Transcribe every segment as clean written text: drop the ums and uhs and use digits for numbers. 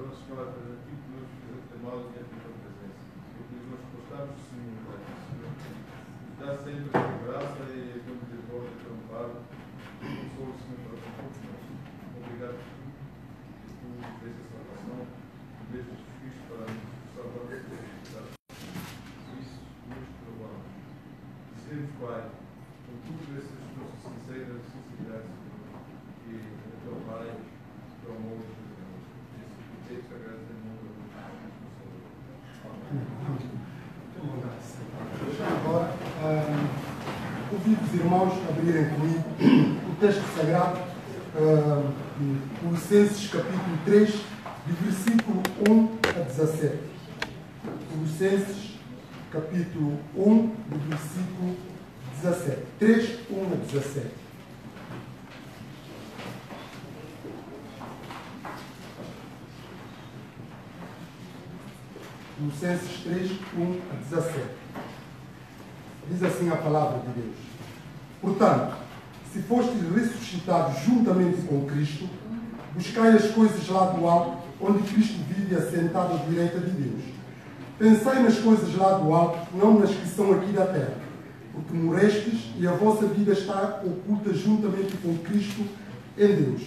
Nossa Senhora aqui que nos fez ter mal e a tua presença. Porque nós gostamos de Senhor, nos dá sempre a tua graça e a tua misericórdia, a tua amparo. Eu sou o Senhor para todos nós. Obrigado por tudo que tu fez a salvação, que deste Jesus Cristo para nos salvar da tua felicidade. Por isso, nos louvamos. Dizemos, Pai, com tudo essas tuas sinceras sinceridades, que o teu Pai, o teu amor, esse sagrado amor, Agora, convido os irmãos a abrirem comigo o texto sagrado, Colossenses capítulo 3, de versículo 1 a 17. Colossenses capítulo 1, de versículo 17. 3, 1 a 17. Colossenses 3, 1 a 17. Diz assim a palavra de Deus. Portanto, se fostes ressuscitados juntamente com Cristo, buscai as coisas lá do alto, onde Cristo vive assentado à direita de Deus. Pensai nas coisas lá do alto, não nas que são aqui da terra, porque morestes e a vossa vida está oculta juntamente com Cristo em Deus.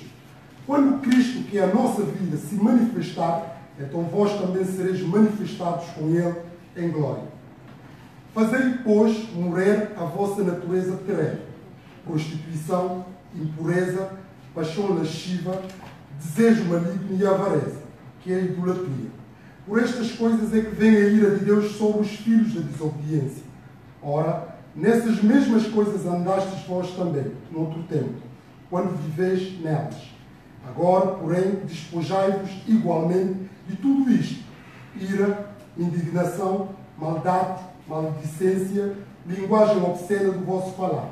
Quando Cristo, que é a nossa vida, se manifestar, então vós também sereis manifestados com Ele em glória. Fazei, pois, morrer a vossa natureza terrena, prostituição, impureza, paixão lasciva, desejo maligno e avareza, que é a idolatria. Por estas coisas é que vem a ira de Deus sobre os filhos da desobediência. Ora, nessas mesmas coisas andastes vós também, noutro tempo, quando viveis nelas. Agora, porém, despojai-vos igualmente de tudo isto: ira, indignação, maldade, maledicência, linguagem obscena do vosso falar.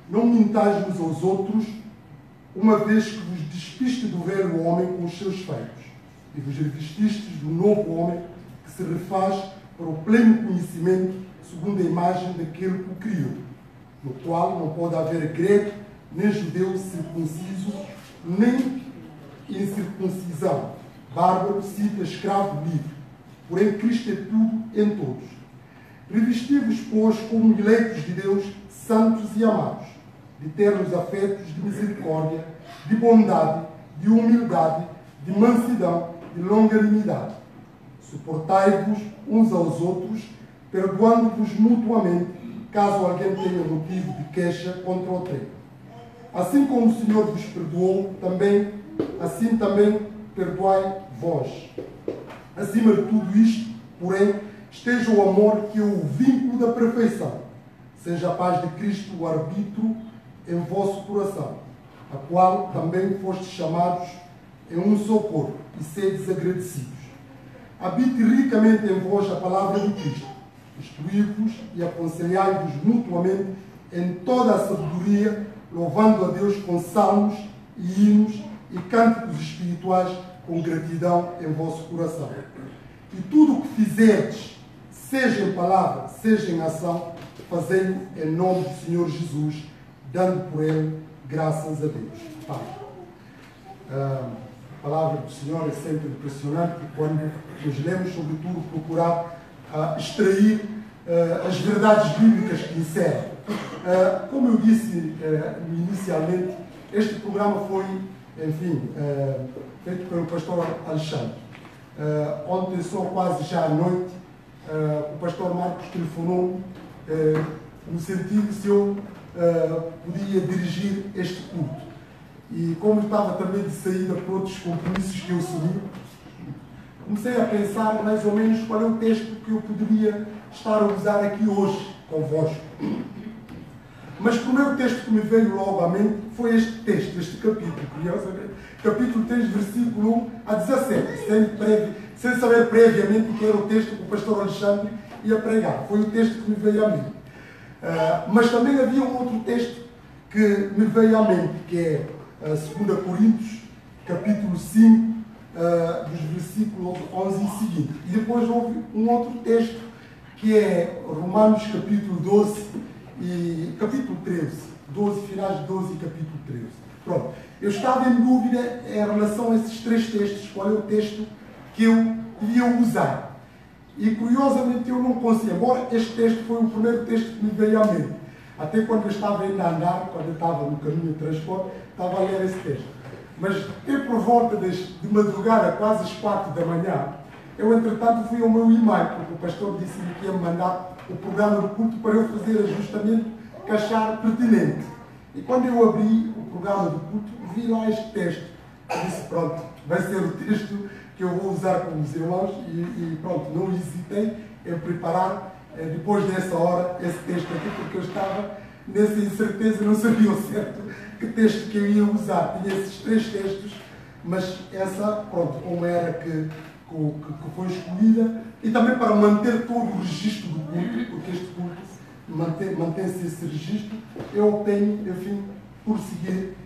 Não mintais uns aos outros, uma vez que vos despiste do velho homem com os seus feitos, e vos revestistes do novo homem, que se refaz para o pleno conhecimento, segundo a imagem daquele que o criou, no qual não pode haver grego, nem judeu circunciso, nem incircuncisão, bárbaro, cita, escravo, livre. Porém, Cristo é tudo em todos. Revesti-vos, pois, como eleitos de Deus, santos e amados, de ternos afetos, de misericórdia, de bondade, de humildade, de mansidão, de longanimidade. Suportai-vos uns aos outros, perdoando-vos mutuamente, caso alguém tenha motivo de queixa contra outrem. Assim como o Senhor vos perdoou, assim também perdoai vós. Acima de tudo isto, porém, esteja o amor, que é o vínculo da perfeição. Seja a paz de Cristo o arbítrio em vosso coração, a qual também fostes chamados em um só corpo, e sedes agradecidos. Habite ricamente em vós a palavra de Cristo. Instruí-vos e aconselhai-vos mutuamente em toda a sabedoria, louvando a Deus com salmos e hinos e cânticos espirituais com gratidão em vosso coração. E tudo o que fizerdes, seja em palavra, seja em ação, fazei-o em nome do Senhor Jesus, dando por ele graças a Deus. Pai. A palavra do Senhor é sempre impressionante e quando nos lemos, sobretudo, procurar extrair as verdades bíblicas que inserem. Como eu disse inicialmente, este programa foi, enfim, feito pelo pastor Alexandre. Ontem, só quase já à noite, o pastor Marcos telefonou no sentido se eu podia dirigir este culto. E como eu estava também de saída por outros compromissos que eu assumi, comecei a pensar mais ou menos qual é o texto que eu poderia estar a usar aqui hoje convosco. Mas o primeiro texto que me veio logo à mente foi este texto, este capítulo, curiosamente, capítulo 3, versículo 1 a 17, sem saber previamente o que era o texto que o pastor Alexandre ia pregar. Foi o texto que me veio à mente. Mas também havia um outro texto que me veio à mente, que é 2 Coríntios, capítulo 5, dos versículos 11 e seguinte. E depois houve um outro texto, que é Romanos, capítulo 12 e capítulo 13. 12, finais de 12 e capítulo 13. Pronto. Eu estava em dúvida em relação a esses três textos, qual é o texto que eu ia usar. E curiosamente eu não consegui, embora este texto foi o primeiro texto que me veio à mente. Até quando eu estava ainda a andar, quando eu estava no caminho de transporte, estava a ler esse texto. Mas por volta de madrugada, quase às 4 da manhã, eu entretanto fui ao meu e-mail, porque o pastor disse-me que ia me mandar o programa do culto para eu fazer ajustamento que achar pertinente. E quando eu abri o programa do culto, vi lá este texto. Eu disse, pronto, vai ser o texto que eu vou usar com os irmãos e pronto, não hesitei em preparar, depois dessa hora, esse texto aqui, porque eu estava nessa incerteza, não sabia ao certo que texto que eu ia usar. Tinha esses 3 textos, mas essa, pronto, como era que foi escolhida, e também para manter todo o registro do culto, porque este culto mantém-se esse registro, eu optei, enfim, por seguir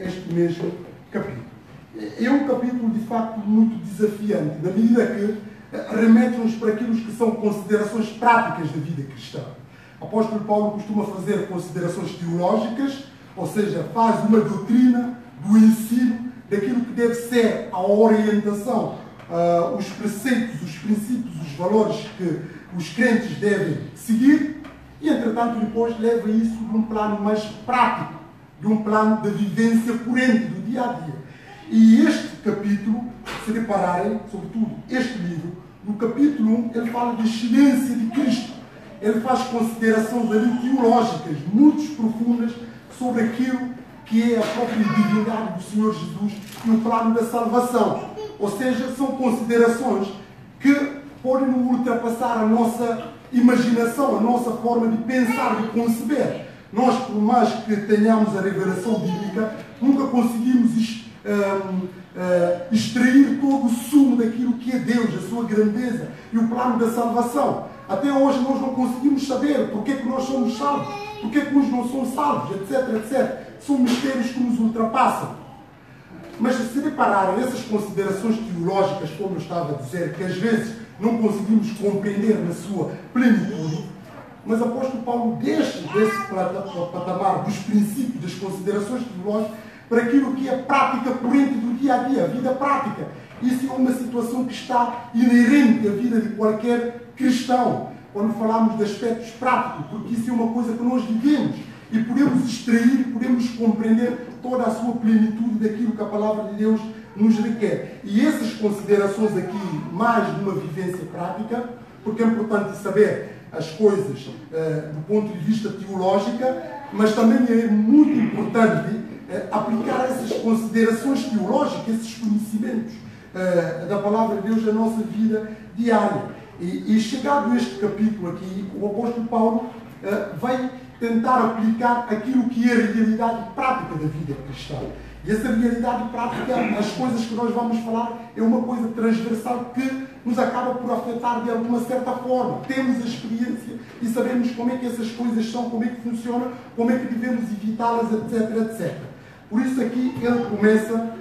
este mesmo capítulo. É um capítulo, de facto, muito desafiante, na medida que remete-nos para aquilo que são considerações práticas da vida cristã. O apóstolo Paulo costuma fazer considerações teológicas, ou seja, faz uma doutrina do ensino daquilo que deve ser a orientação, os preceitos, os princípios, os valores que os crentes devem seguir, e, entretanto, depois leva isso de um plano mais prático, de um plano de vivência corrente do dia a dia. E este capítulo, se repararem, sobretudo este livro, no capítulo 1, ele fala da excelência de Cristo. Ele faz considerações ali teológicas, muito profundas, sobre aquilo que é a própria divindade do Senhor Jesus e o plano da salvação. Ou seja, são considerações que podem ultrapassar a nossa imaginação, a nossa forma de pensar, de conceber. Nós, por mais que tenhamos a revelação bíblica, nunca conseguimos extrair todo o sumo daquilo que é Deus, a sua grandeza e o plano da salvação. Até hoje nós não conseguimos saber porque é que nós somos salvos, porque é que uns não são salvos, etc, etc. São mistérios que nos ultrapassam. Mas se repararem nessas considerações teológicas, como eu estava a dizer, que às vezes não conseguimos compreender na sua plenitude, mas o apóstolo Paulo deixa desse patamar dos princípios, das considerações teológicas, para aquilo que é prática corrente do dia a dia, a vida prática. Isso é uma situação que está inerente à vida de qualquer cristão, quando falamos de aspectos práticos, porque isso é uma coisa que nós vivemos e podemos extrair, podemos compreender toda a sua plenitude daquilo que a palavra de Deus nos requer. E essas considerações aqui, mais de uma vivência prática, porque é importante saber as coisas do ponto de vista teológico, mas também é muito importante aplicar essas considerações teológicas, esses conhecimentos da palavra de Deus na nossa vida diária. E chegado a este capítulo aqui, o apóstolo Paulo vai tentar aplicar aquilo que é a realidade prática da vida cristã. E essa realidade prática, as coisas que nós vamos falar, é uma coisa transversal que nos acaba por afetar de alguma certa forma. Temos a experiência e sabemos como é que essas coisas são, como é que funcionam, como é que devemos evitá-las, etc, etc. Por isso aqui ele começa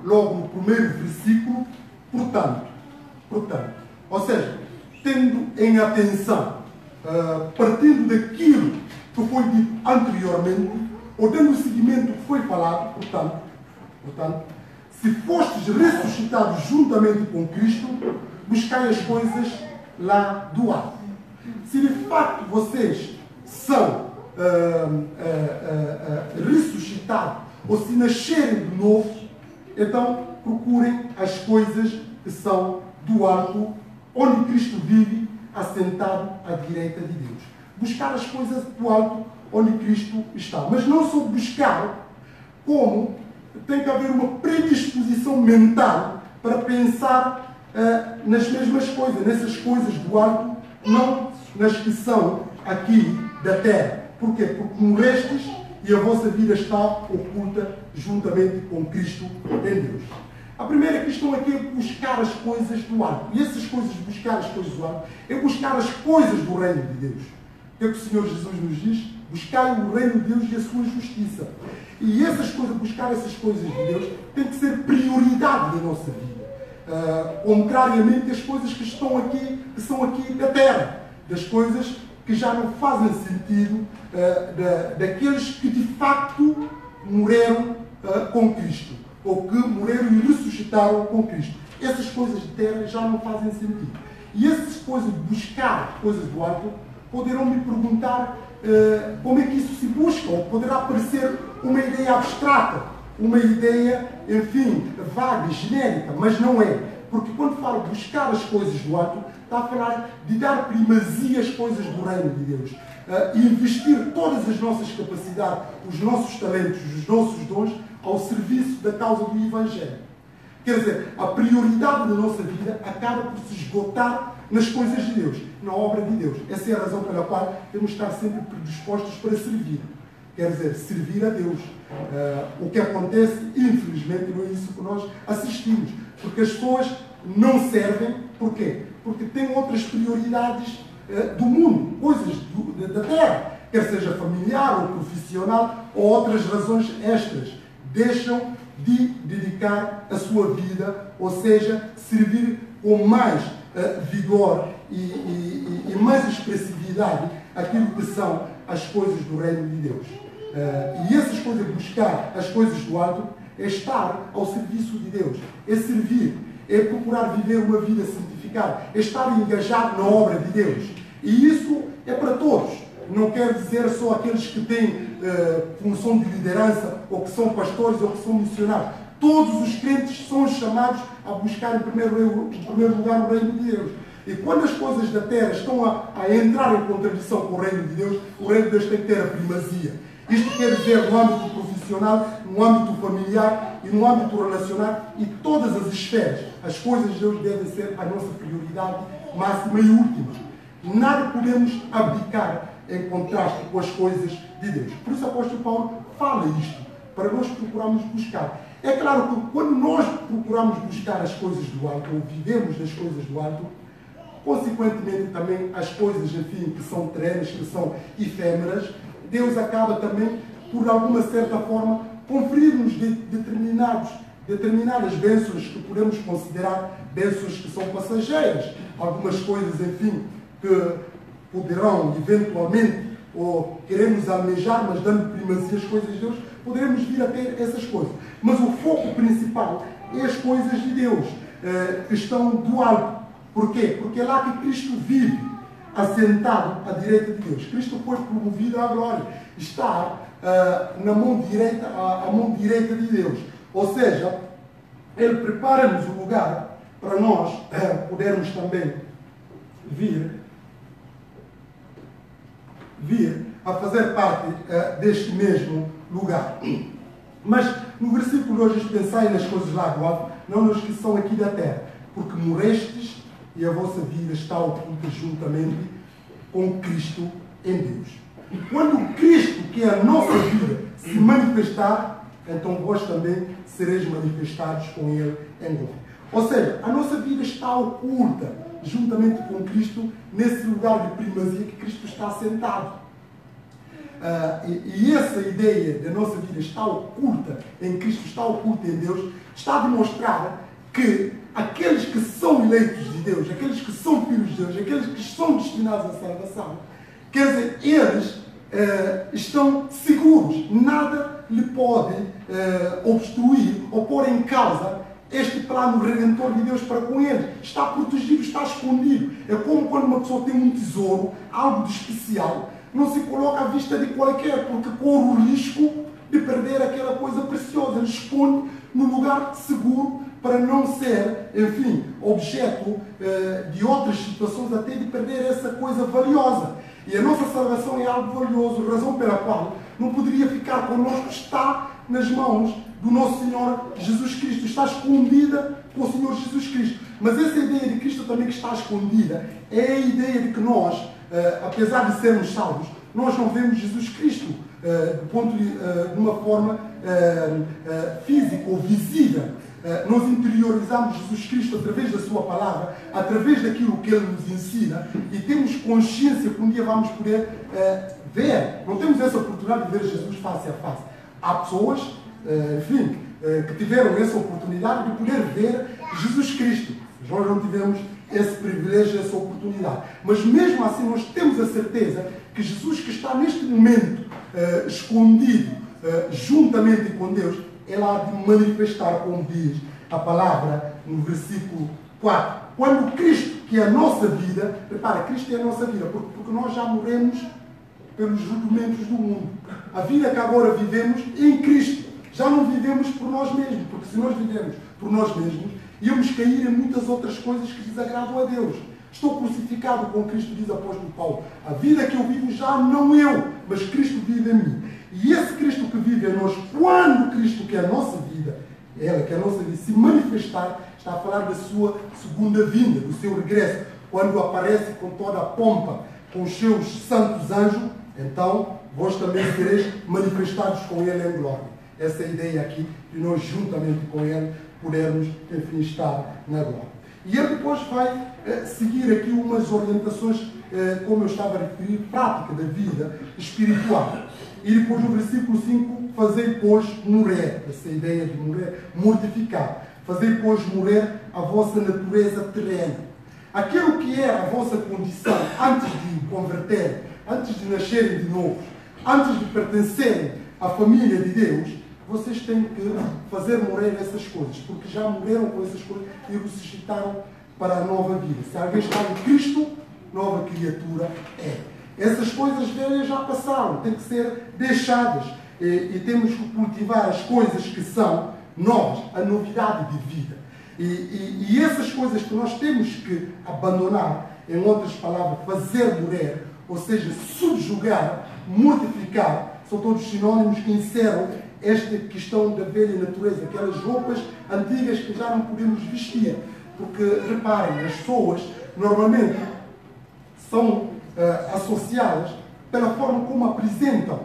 logo no primeiro versículo, portanto, ou seja, tendo em atenção, partindo daquilo que foi dito anteriormente, ou dando seguimento ao que foi falado, portanto, se fostes ressuscitados juntamente com Cristo, buscai as coisas lá do alto. Se de facto vocês são ressuscitados, ou se nascerem de novo, então procurem as coisas que são do alto, onde Cristo vive, assentado à direita de Deus. Buscar as coisas do alto, onde Cristo está. Mas não só buscar, como tem que haver uma predisposição mental para pensar nas mesmas coisas, nessas coisas do alto, não nas que são aqui da terra. Porquê? Porque morrestes e a vossa vida está oculta juntamente com Cristo em Deus. A primeira questão aqui é buscar as coisas do alto. E essas coisas, buscar as coisas do alto, é buscar as coisas do reino de Deus. O que é que o Senhor Jesus nos diz? Buscai o reino de Deus e a sua justiça. E essas coisas, buscar essas coisas de Deus, tem que ser prioridade da nossa vida. Contrariamente às coisas que estão aqui, que são aqui da terra. Das coisas que já não fazem sentido, daqueles que de facto morreram com Cristo. ou que morreram e ressuscitaram com Cristo. Essas coisas de terra já não fazem sentido. E essas coisas, buscar coisas do alto, poderão me perguntar como é que isso se busca, ou poderá parecer uma ideia abstrata, uma ideia, enfim, vaga, genérica, mas não é. Porque quando falo buscar as coisas do alto, está a falar de dar primazia às coisas do reino de Deus. E investir todas as nossas capacidades, os nossos talentos, os nossos dons ao serviço da causa do Evangelho. Quer dizer, a prioridade da nossa vida acaba por se esgotar nas coisas de Deus, na obra de Deus. Essa é a razão pela qual temos de estar sempre predispostos para servir. Quer dizer, servir a Deus. O que acontece, infelizmente, não é isso que nós assistimos. Porque as pessoas não servem, porquê? Porque têm outras prioridades do mundo, coisas da terra, quer seja familiar ou profissional, ou outras razões extras. Deixam de dedicar a sua vida, ou seja, servir com mais vigor e mais expressividade aquilo que são as coisas do reino de Deus. E essas coisas, buscar as coisas do alto, é estar ao serviço de Deus, é servir, é procurar viver uma vida santificada, é estar engajado na obra de Deus. E isso é para todos. Não quer dizer só aqueles que têm função de liderança, ou que são pastores, ou que são missionários. Todos os crentes são chamados a buscar em primeiro lugar o reino de Deus. E quando as coisas da terra estão a entrar em contradição com o reino de Deus, o reino de Deus tem que ter a primazia. Isto quer dizer no âmbito profissional, no âmbito familiar e no âmbito relacional e todas as esferas. As coisas de Deus devem ser a nossa prioridade máxima e última. Nada podemos abdicar em contraste com as coisas de Deus. Por isso o apóstolo Paulo fala isto, para nós procurarmos buscar. É claro que quando nós procuramos buscar as coisas do alto, ou vivemos das coisas do alto, consequentemente também as coisas, enfim, que são terrenas, que são efêmeras, Deus acaba também, por alguma certa forma, conferir-nos determinadas bênçãos que podemos considerar bênçãos que são passageiras. Algumas coisas, enfim, que poderão, eventualmente, ou queremos almejar, mas dando primazia às coisas de Deus, poderemos vir a ter essas coisas. Mas o foco principal é as coisas de Deus, que estão do alto. Porquê? Porque é lá que Cristo vive, assentado à direita de Deus. Cristo foi promovido à glória. Está na mão direita, à mão direita de Deus. Ou seja, Ele prepara-nos o lugar para nós podermos também vir a fazer parte deste mesmo lugar. Mas no versículo 2 pensai nas coisas lá do alto, não nas que são aqui da terra, porque morrestes e a vossa vida está oculta juntamente com Cristo em Deus. E quando Cristo, que é a nossa vida, se manifestar, então vós também sereis manifestados com Ele em glória. Ou seja, a nossa vida está oculta juntamente com Cristo nesse lugar de primazia que Cristo está assentado. E essa ideia da nossa vida está oculta em Cristo, está oculta em Deus, está a demonstrar que aqueles que são eleitos de Deus, aqueles que são filhos de Deus, aqueles que são destinados à salvação, quer dizer, eles estão seguros. Nada lhe pode obstruir ou pôr em causa este plano redentor de Deus para com eles. Está protegido, está escondido. É como quando uma pessoa tem um tesouro, algo de especial, não se coloca à vista de qualquer, porque corre o risco de perder aquela coisa preciosa. Ele esconde no lugar seguro para não ser, enfim, objeto de outras situações, até de perder essa coisa valiosa. E a nossa salvação é algo valioso, razão pela qual não poderia ficar connosco, está nas mãos do nosso Senhor Jesus Cristo, está escondida com o Senhor Jesus Cristo. Mas essa ideia de Cristo também que está escondida é a ideia de que nós, apesar de sermos salvos, nós não vemos Jesus Cristo de uma forma física ou visível. Nós interiorizamos Jesus Cristo através da sua palavra, através daquilo que Ele nos ensina, e temos consciência que um dia vamos poder ver. Não temos essa oportunidade de ver Jesus face a face. Há pessoas, enfim, que tiveram essa oportunidade de poder ver Jesus Cristo. Nós não tivemos esse privilégio, essa oportunidade. Mas mesmo assim nós temos a certeza que Jesus, que está neste momento escondido juntamente com Deus, ela há de manifestar, como diz a palavra no versículo 4. Quando Cristo, que é a nossa vida, repara, Cristo é a nossa vida, porque nós já morremos pelos rudimentos do mundo. A vida que agora vivemos em Cristo. Já não vivemos por nós mesmos, porque se nós vivemos por nós mesmos, íamos cair em muitas outras coisas que desagradam a Deus. Estou crucificado com Cristo, diz o apóstolo Paulo. A vida que eu vivo já não eu, mas Cristo vive em mim. E esse Cristo que vive em nós, quando Cristo, que é a nossa vida, ela que é a nossa vida, se manifestar, está a falar da sua segunda vinda, do seu regresso. Quando aparece com toda a pompa, com os seus santos anjos, então vós também sereis manifestados com Ele em glória. Essa é a ideia aqui, de nós juntamente com Ele pudermos, enfim, estar na glória. E ele depois vai seguir aqui umas orientações, como eu estava a referir, prática da vida espiritual. E depois no versículo 5, fazei, pois, morrer, essa ideia de morrer, mortificar. Fazei, pois, morrer a vossa natureza terrena. Aquilo que era a vossa condição antes de converterem, antes de nascerem de novo, antes de pertencerem à família de Deus, vocês têm que fazer morrer essas coisas, porque já morreram com essas coisas e ressuscitaram para a nova vida. Se alguém está em Cristo, nova criatura é. Essas coisas velhas já passaram, têm que ser deixadas. E temos que cultivar as coisas que são novas, a novidade de vida. E essas coisas que nós temos que abandonar, em outras palavras, fazer morrer, ou seja, subjugar, mortificar, são todos sinónimos que encerram esta questão da velha natureza, aquelas roupas antigas que já não podemos vestir. Porque, reparem, as pessoas normalmente são associadas pela forma como apresentam.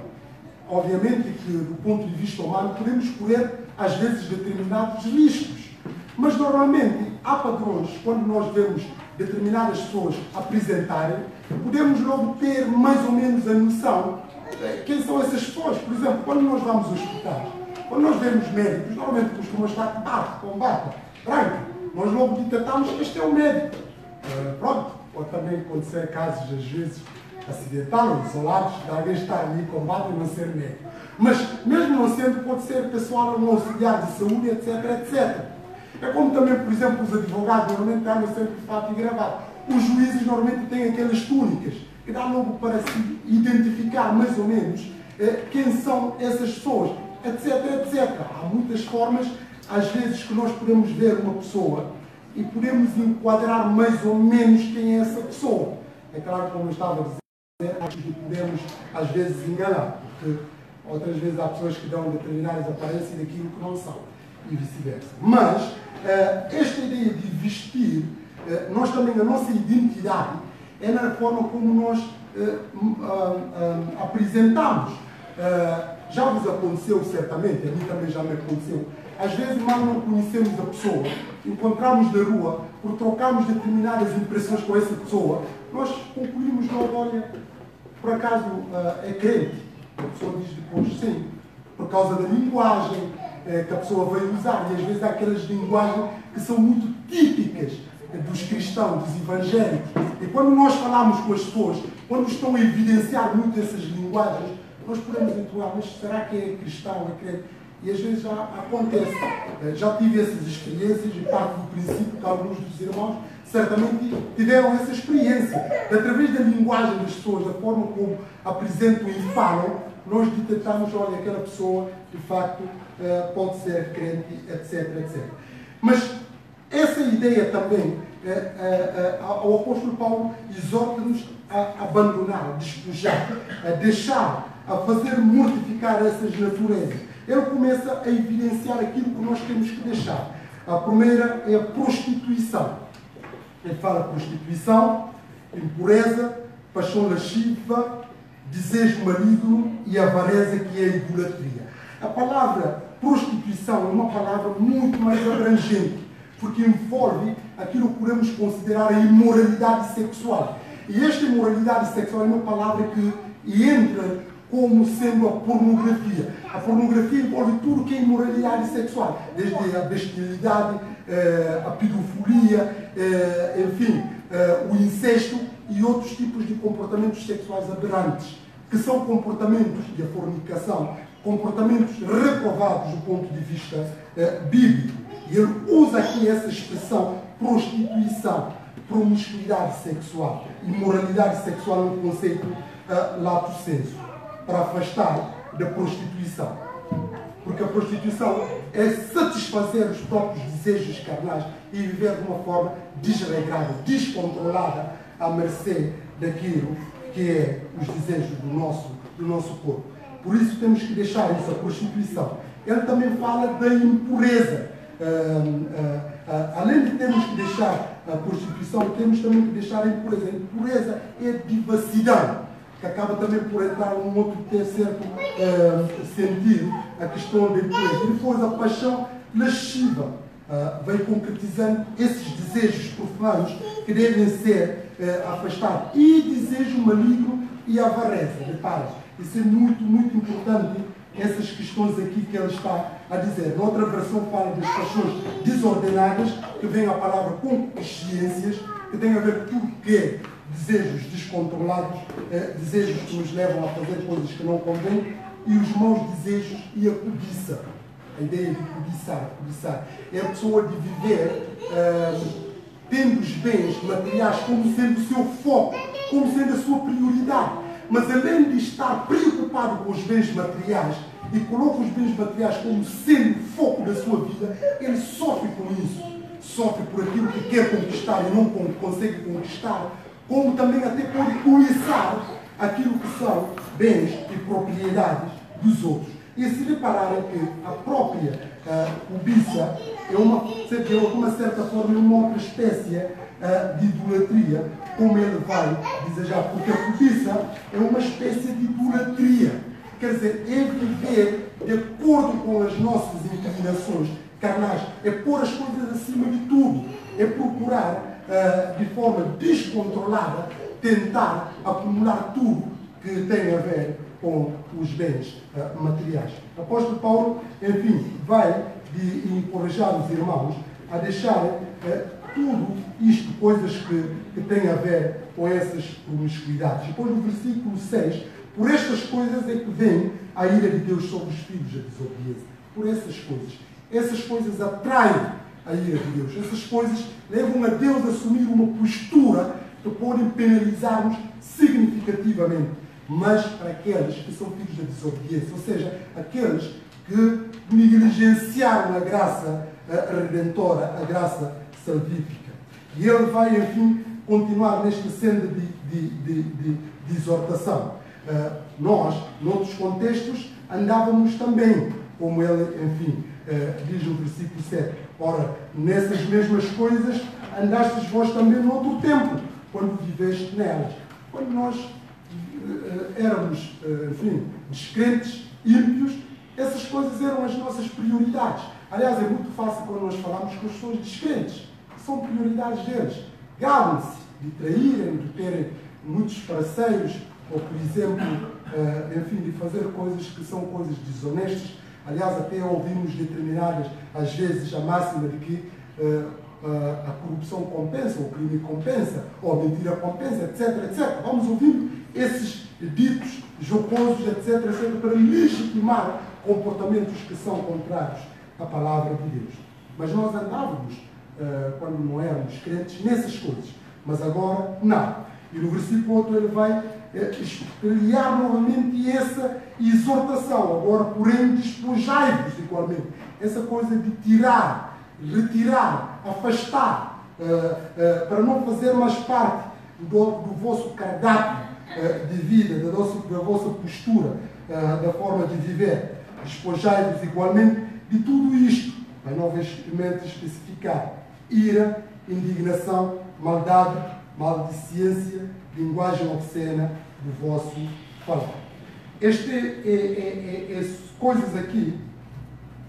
Obviamente que, do ponto de vista humano, podemos correr, às vezes, determinados riscos. Mas, normalmente, há padrões, quando nós vemos determinadas pessoas apresentarem, podemos logo ter mais ou menos a noção quem são essas pessoas. Por exemplo, quando nós vamos aos hospitais, quando nós vemos médicos, normalmente costumam estar de bata, com bata branca, nós logo detectamos que este é o médico. Pronto, pode também acontecer casos, às vezes, acidentais, isolados, de alguém estar ali com bata e não ser médico. Mas, mesmo não sendo, pode ser pessoal, um auxiliar de saúde, etc, etc. É como também, por exemplo, os advogados normalmente andam sempre de fato e gravata. Os juízes normalmente têm aquelas túnicas que dá logo para se identificar mais ou menos quem são essas pessoas, etc, etc. Há muitas formas, às vezes, que nós podemos ver uma pessoa e podemos enquadrar mais ou menos quem é essa pessoa. É claro, como eu estava a dizer, podemos, às vezes, enganar, porque outras vezes há pessoas que dão determinadas aparências daquilo que não são, e vice-versa. Mas, esta ideia de vestir, nós também, a nossa identidade, é na forma como nós apresentamos. Já vos aconteceu, certamente, a mim também já me aconteceu. Às vezes, mal não conhecemos a pessoa, encontramos na rua, por trocarmos determinadas impressões com essa pessoa, nós concluímos logo, olha, por acaso é crente. A pessoa diz depois sim, por causa da linguagem que a pessoa veio usar. E às vezes há aquelas linguagens que são muito típicas dos cristãos, dos evangélicos. E quando nós falamos com as pessoas, quando estão a evidenciar muito essas linguagens, nós podemos intuir, mas será que é cristão, é crente? E às vezes já acontece. Já tive essas experiências e parto do princípio que alguns dos irmãos certamente tiveram essa experiência. Através da linguagem das pessoas, da forma como apresentam e falam, nós detectamos, olha, aquela pessoa, de facto, pode ser crente, etc, etc. Mas essa ideia também, o apóstolo Paulo exorta-nos a abandonar, a despojar, a deixar, a fazer mortificar essas naturezas. Ele começa a evidenciar aquilo que nós temos que deixar. A primeira é a prostituição. Ele fala prostituição, impureza, paixão lasciva, desejo maligno e avareza, que é a idolatria. A palavra prostituição é uma palavra muito mais abrangente, porque envolve aquilo que podemos considerar a imoralidade sexual. E esta imoralidade sexual é uma palavra que entra como sendo a pornografia. A pornografia envolve tudo que é imoralidade sexual, desde a bestialidade, a pedofilia, enfim, o incesto e outros tipos de comportamentos sexuais aberrantes, que são comportamentos de fornicação, comportamentos reprovados do ponto de vista bíblico. E ele usa aqui essa expressão prostituição, promiscuidade sexual, imoralidade sexual no conceito lato sensu, para afastar da prostituição. Porque a prostituição é satisfazer os próprios desejos carnais e viver de uma forma desregrada, descontrolada, à mercê daquilo que é os desejos do nosso corpo. Por isso temos que deixar isso, a prostituição. Ele também fala da impureza. Além de termos que deixar a prostituição, temos também que deixar a impureza. A impureza é devassidão, que acaba também por entrar num outro terceiro sentido, a questão da impureza. E depois a paixão lasciva vai concretizando esses desejos profanos que devem ser afastados. E desejo maligno e avareza. Reparem, isso é muito, muito importante, essas questões aqui que ele está a dizer. Noutra versão fala das paixões desordenadas, que vem a palavra concupiscências, que tem a ver com tudo que é desejos descontrolados, desejos que nos levam a fazer coisas que não convêm, e os maus desejos e a cobiça. A ideia de cobiçar. É a pessoa de viver tendo os bens materiais como sendo o seu foco, como sendo a sua prioridade. Mas além de estar preocupado com os bens materiais e coloca os bens materiais como sendo o foco da sua vida, ele sofre com isso. Sofre por aquilo que quer conquistar e não consegue conquistar, como também até pode cobiçar aquilo que são bens e propriedades dos outros. E se repararem que a própria cobiça é de uma certa forma uma outra espécie de idolatria, como ele vai desejar, porque a cobiça é uma espécie de idolatria. Quer dizer, é viver de acordo com as nossas inclinações carnais, é pôr as coisas acima de tudo, é procurar de forma descontrolada tentar acumular tudo que tem a ver com os bens materiais. O apóstolo Paulo, enfim, vai encorajar os irmãos a deixarem tudo isto, coisas que têm a ver com essas promiscuidades. Depois no versículo 6, por estas coisas é que vem a ira de Deus sobre os filhos da desobediência. Por essas coisas. Essas coisas atraem a ira de Deus. Essas coisas levam a Deus a assumir uma postura que podem penalizar-nos significativamente. Mas para aqueles que são filhos da desobediência, ou seja, aqueles que negligenciaram a graça redentora, a graça salvífica. E ele vai, enfim, continuar nesta senda de exortação. Nós, noutros contextos, andávamos também, como ele, enfim, diz no versículo 7. Ora, nessas mesmas coisas andastes vós também no outro tempo, quando viveste nelas. Quando nós éramos, enfim, descrentes, ímpios, essas coisas eram as nossas prioridades. Aliás, é muito fácil quando nós falamos com as pessoas descrentes, que são prioridades deles. Gabam-se de traírem, de terem muitos parceiros, ou, por exemplo, enfim, de fazer coisas que são coisas desonestas. Aliás, até ouvimos determinadas, às vezes, a máxima de que a corrupção compensa, o crime compensa, ou a mentira compensa, etc, etc. Vamos ouvindo esses ditos jocosos, etc, etc, para legitimar comportamentos que são contrários à palavra de Deus. Mas nós andávamos, quando não éramos crentes, nessas coisas. Mas agora, não. E no versículo 8 ele vai espelhar novamente essa exortação. Agora, porém, despojai-vos igualmente. Essa coisa de tirar, retirar, afastar, para não fazer mais parte do vosso cardápio de vida, da vossa postura, da forma de viver. Despojai-vos igualmente de tudo isto. Vai novamente especificar ira, indignação, maldade, maldicência, linguagem obscena do vosso falar. Coisas aqui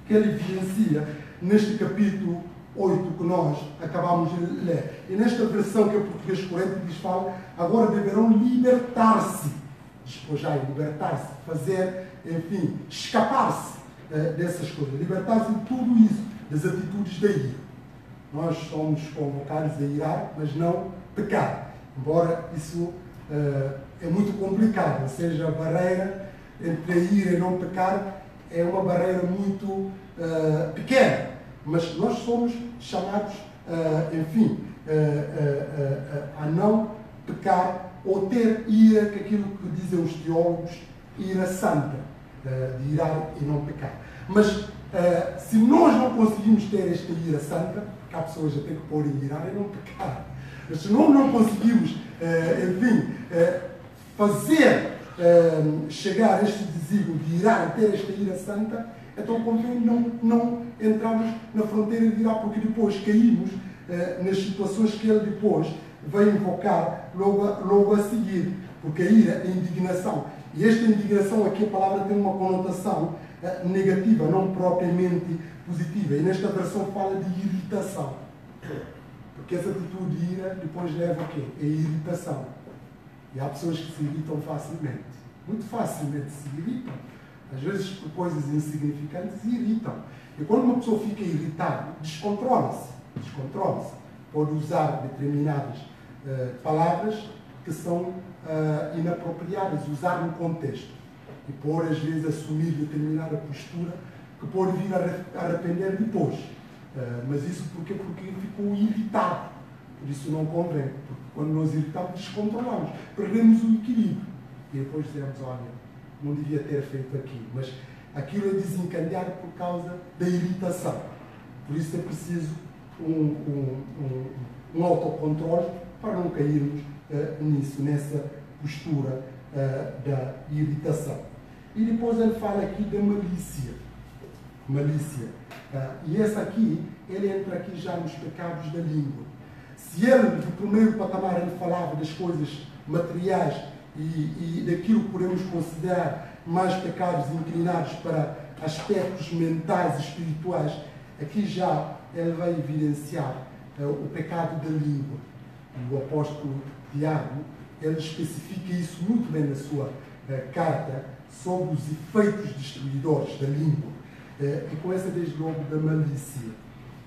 que ele evidencia neste capítulo 8 que nós acabamos de ler. E nesta versão que é o português corrente diz, fala, agora deverão libertar-se. Despojar, libertar-se, fazer, enfim, escapar-se dessas coisas. Libertar-se de tudo isso, das atitudes da ira. Nós somos convocados a irar, mas não pecar. Embora isso é muito complicado, ou seja, a barreira entre a ira e não pecar é uma barreira muito pequena, mas nós somos chamados, enfim, a não pecar ou ter ira, que aquilo que dizem os teólogos, ira santa, de irar e não pecar. Mas se nós não conseguimos ter esta ira santa, porque há pessoas a ter que pôr em irar e não pecar, mas se nós não conseguimos, enfim, fazer chegar a este desígnio de irar e ter esta ira santa, então convém não entrarmos na fronteira de irar, porque depois caímos nas situações que ele depois vai invocar logo a seguir, porque a ira é indignação. E esta indignação, aqui a palavra tem uma conotação negativa, não propriamente positiva. E nesta versão fala de irritação. Porque essa atitude de ira depois leva a quê? A irritação. E há pessoas que se irritam facilmente. Muito facilmente se irritam. Às vezes por coisas insignificantes irritam. E quando uma pessoa fica irritada, descontrola-se. Descontrola-se. Pode usar determinadas palavras que são inapropriadas, usar no contexto. E pode, às vezes, assumir determinada postura que pode vir a arrepender depois. Mas isso porquê? Porque ficou irritado. Por isso não convém. Porque quando nos irritamos, descontrolamos. Perdemos o equilíbrio. E depois dizemos, olha, não devia ter feito aquilo. Mas aquilo é desencadeado por causa da irritação. Por isso é preciso um autocontrole para não cairmos nisso, nessa postura da irritação. E depois ele fala aqui da malícia. Malícia. E essa aqui, ele entra aqui já nos pecados da língua. Se ele, no primeiro patamar, ele falava das coisas materiais e daquilo que podemos considerar mais pecados inclinados para aspectos mentais e espirituais, aqui já ele vai evidenciar o pecado da língua. E o apóstolo Tiago, ele especifica isso muito bem na sua carta sobre os efeitos destruidores da língua. E começa desde logo da malícia.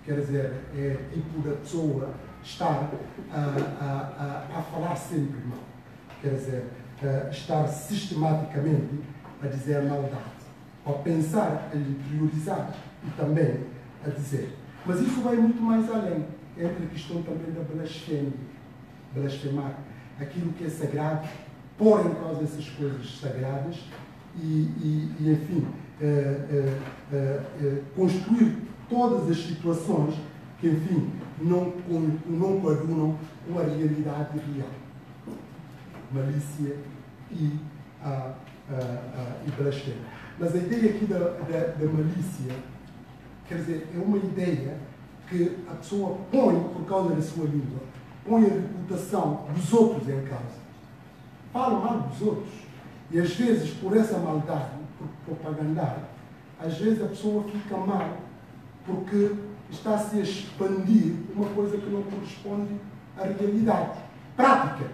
Quer dizer, é tipo da pessoa estar a falar sempre mal. Quer dizer, estar sistematicamente a dizer maldade. A pensar, a interiorizar e também a dizer. Mas isso vai muito mais além. Entra a questão também da blasfêmia. Blasfemar aquilo que é sagrado, pôr em causa essas coisas sagradas e enfim, construir todas as situações que, enfim, não coadunam com a realidade real. Malícia e blasfêmia. Mas a ideia aqui da malícia, quer dizer, é uma ideia que a pessoa põe, por causa da sua língua, põe a reputação dos outros em causa. Fala mal dos outros. E às vezes, por essa maldade, por propagandar, às vezes a pessoa fica mal porque está-se a expandir uma coisa que não corresponde à realidade. Prática.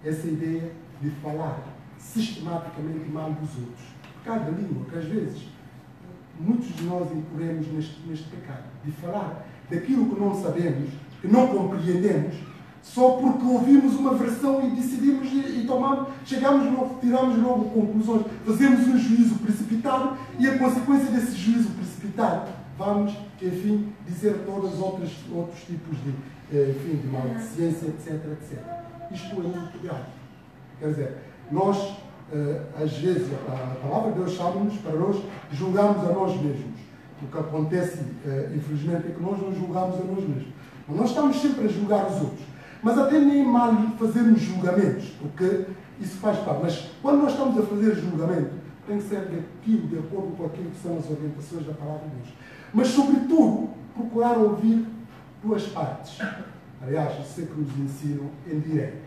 Essa ideia de falar sistematicamente mal dos outros. Pecado da língua, que às vezes muitos de nós incorremos neste pecado. De falar daquilo que não sabemos, que não compreendemos, só porque ouvimos uma versão e decidimos e tomamos, tiramos logo conclusões, fazemos um juízo precipitado e a consequência desse juízo precipitado vamos, enfim, dizer todos os outros tipos de maldicência, etc. Isto é muito grave. Quer dizer, nós, às vezes, a palavra de Deus chama-nos para nós julgarmos a nós mesmos. O que acontece, infelizmente, é que nós não julgamos a nós mesmos. Nós estamos sempre a julgar os outros. Mas até nem é mal fazermos julgamentos, porque isso faz parte. Mas quando nós estamos a fazer julgamento, tem que ser de acordo com aquilo que são as orientações da palavra de Deus. Mas, sobretudo, procurar ouvir duas partes. Aliás, isso é que nos ensinam em direito.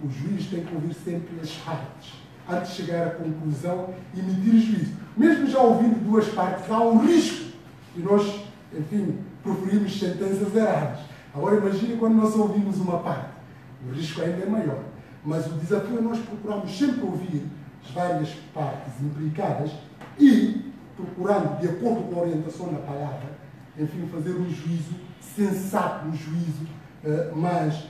O juiz tem que ouvir sempre as partes, antes de chegar à conclusão e emitir juízo. Mesmo já ouvindo duas partes, há um risco de nós, enfim, proferirmos sentenças erradas. Agora imagine quando nós ouvimos uma parte. O risco ainda é maior. Mas o desafio é nós procurarmos sempre ouvir as várias partes implicadas e, procurando, de acordo com a orientação da palavra, enfim, fazer um juízo sensato, um juízo mais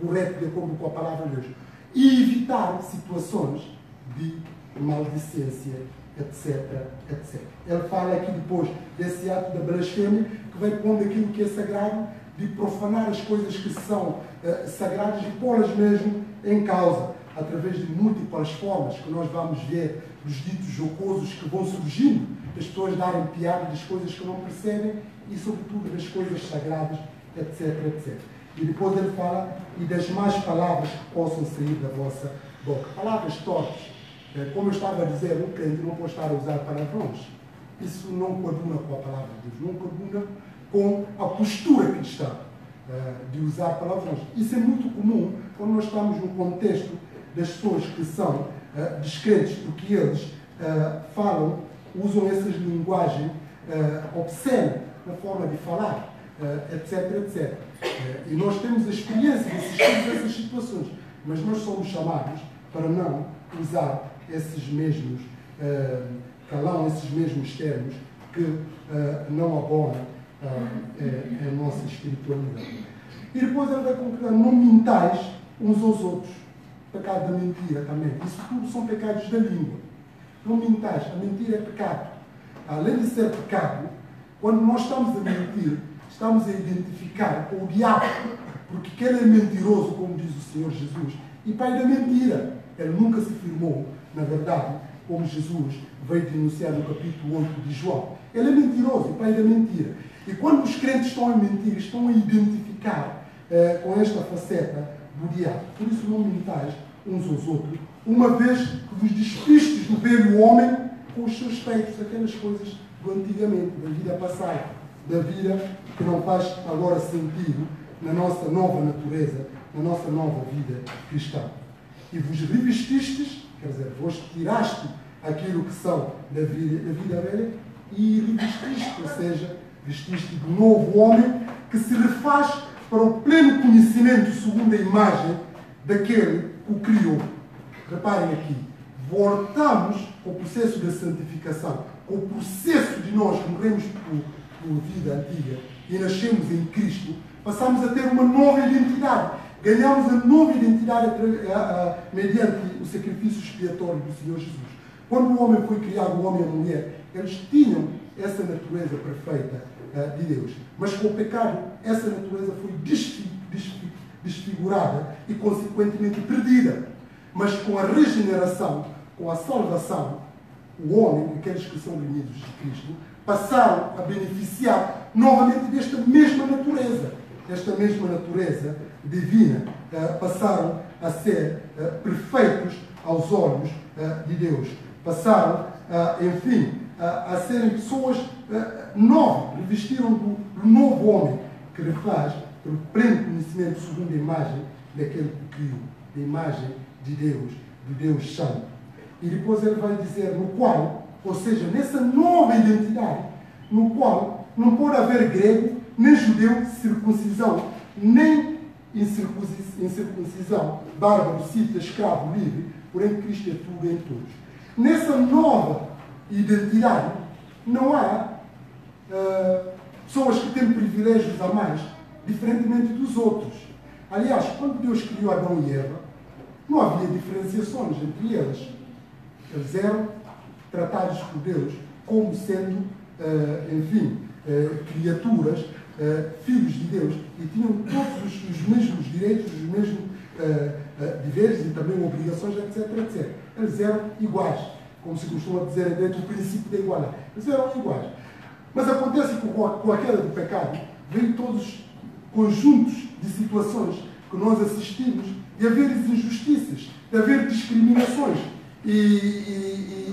correto, de acordo com a palavra de Deus. E evitar situações de maldicência etc, etc. Ele fala aqui depois desse ato da blasfêmia, que vai pondo aquilo que é sagrado, de profanar as coisas que são sagradas e pô-las mesmo em causa, através de múltiplas formas que nós vamos ver dos ditos jocosos que vão surgindo, das pessoas darem piada das coisas que não percebem e, sobretudo, das coisas sagradas, etc, etc. E depois ele fala e das más palavras que possam sair da vossa boca. Palavras tortas. Como eu estava a dizer, um crente não pode estar a usar palavrões. Isso não coaduna com a palavra de Deus, não coaduna com a postura cristã de usar palavrões. Isso é muito comum quando nós estamos no contexto das pessoas que são descrentes, porque eles falam, usam essa linguagem obscena na forma de falar, etc, etc. E nós temos a experiência de assistir a essas situações, mas nós somos chamados para não usar esses mesmos calão, esses mesmos termos que não abonam a nossa espiritualidade. E depois ele vai concluir: não mintais uns aos outros. Pecado da mentira também. Isso tudo são pecados da língua. Não mintais. A mentira é pecado. Além de ser pecado, quando nós estamos a mentir, estamos a identificar com o diabo, porque ele é mentiroso, como diz o Senhor Jesus, e pai da mentira. Ele nunca se firmou, na verdade, como Jesus veio denunciar no capítulo 8 de João. Ele é mentiroso, pai da mentira. E quando os crentes estão a mentir, estão a identificar com esta faceta do diabo. Por isso não mentais uns aos outros, uma vez que vos despistes do velho homem com os seus feitos, aquelas coisas do antigamente, da vida passada, da vida que não faz agora sentido na nossa nova natureza, na nossa nova vida cristã. E vos revestistes, quer dizer, vos tiraste aquilo que são da vida velha e revestiste, ou seja, vestiste do novo homem que se refaz para o pleno conhecimento segundo a imagem daquele que o criou. Reparem aqui, voltamos ao processo da santificação, ao processo de nós que morremos por vida antiga e nascemos em Cristo, passamos a ter uma nova identidade. Ganhamos a nova identidade mediante o sacrifício expiatório do Senhor Jesus. Quando o homem foi criado, o homem e a mulher, eles tinham essa natureza perfeita de Deus. Mas com o pecado, essa natureza foi desfigurada e, consequentemente, perdida. Mas com a regeneração, com a salvação, o homem, aqueles que são remidos de Cristo, passaram a beneficiar novamente desta mesma natureza. Esta mesma natureza divina, passaram a ser perfeitos aos olhos de Deus. Passaram, enfim, a serem pessoas novas, revestiram do novo homem, que refaz pelo pleno conhecimento segundo a imagem daquele que criou, da imagem de Deus Santo. E depois ele vai dizer, no qual, ou seja, nessa nova identidade, no qual não pode haver grego, nem judeu, circuncisão, nem incircuncisão, bárbaro, cita, escravo, livre, porém Cristo é tudo em todos. Nessa nova identidade, não há pessoas que têm privilégios a mais, diferentemente dos outros. Aliás, quando Deus criou Adão e Eva, não havia diferenciações entre eles. Eles eram tratados por Deus como sendo, enfim, criaturas, filhos de Deus, e tinham todos os mesmos direitos, os mesmos deveres e também obrigações, etc, etc. Eles eram iguais, como se costuma dizer dentro do princípio da igualdade. Eles eram iguais. Mas acontece que com a queda do pecado, vem todos os conjuntos de situações que nós assistimos de haver injustiças, de haver discriminações e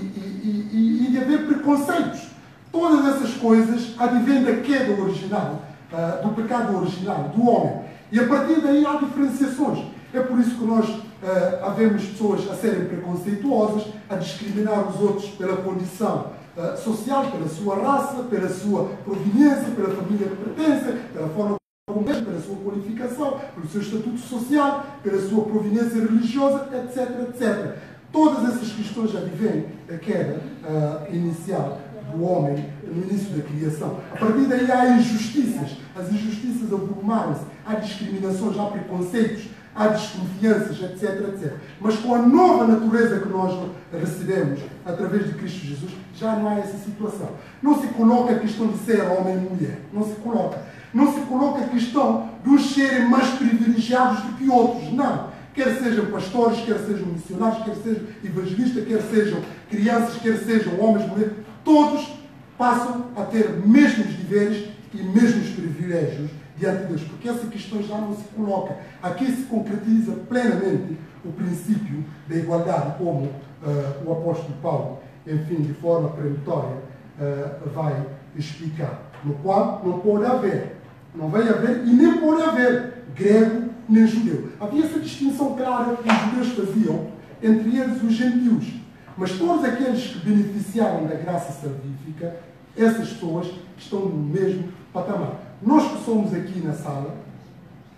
de haver preconceitos. Todas essas coisas advêm da queda original, do pecado original, do homem. E a partir daí há diferenciações. É por isso que nós havemos pessoas a serem preconceituosas, a discriminar os outros pela condição social, pela sua raça, pela sua proveniência, pela família que pertence, pela forma como é, pela sua qualificação, pelo seu estatuto social, pela sua proveniência religiosa, etc, etc. Todas essas questões advêm da queda inicial do homem no início da criação. A partir daí há injustiças. As injustiças avolumaram-se. Há discriminações, há preconceitos, há desconfianças, etc, etc. Mas com a nova natureza que nós recebemos através de Cristo Jesus, já não há essa situação. Não se coloca a questão de ser homem e mulher. Não se coloca. Não se coloca a questão de uns serem mais privilegiados do que outros. Não. Quer sejam pastores, quer sejam missionários, quer sejam evangelistas, quer sejam crianças, quer sejam homens, mulheres, todos passam a ter mesmos deveres e mesmos privilégios diante de Deus, porque essa questão já não se coloca. Aqui se concretiza plenamente o princípio da igualdade, como o apóstolo Paulo, enfim, de forma peremptória, vai explicar, no qual não pode haver, não vai haver e nem pode haver grego nem judeu. Havia essa distinção clara que os judeus faziam, entre eles os gentios. Mas todos aqueles que beneficiaram da graça salvífica, essas pessoas estão no mesmo patamar. Nós que somos aqui na sala,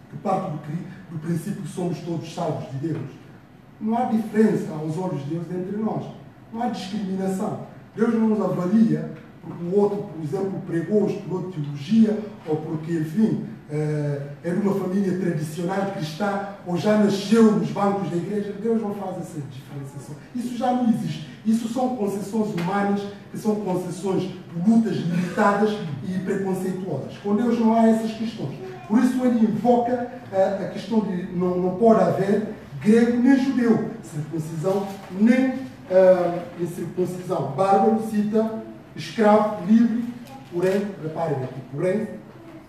que parte do princípio que somos todos salvos de Deus, não há diferença aos olhos de Deus entre nós. Não há discriminação. Deus não nos avalia porque o outro, por exemplo, pregou, estudou teologia, ou porque, enfim, é de uma família tradicional cristã, ou já nasceu nos bancos da igreja. Deus não faz essa diferenciação. Isso já não existe. Isso são concessões humanas, que são concessões por lutas limitadas e preconceituosas. Com Deus não há essas questões. Por isso ele invoca a questão de não pode haver grego nem judeu, circuncisão nem incircuncisão. Bárbaro cita escravo, livre, porém, reparem aqui, porém,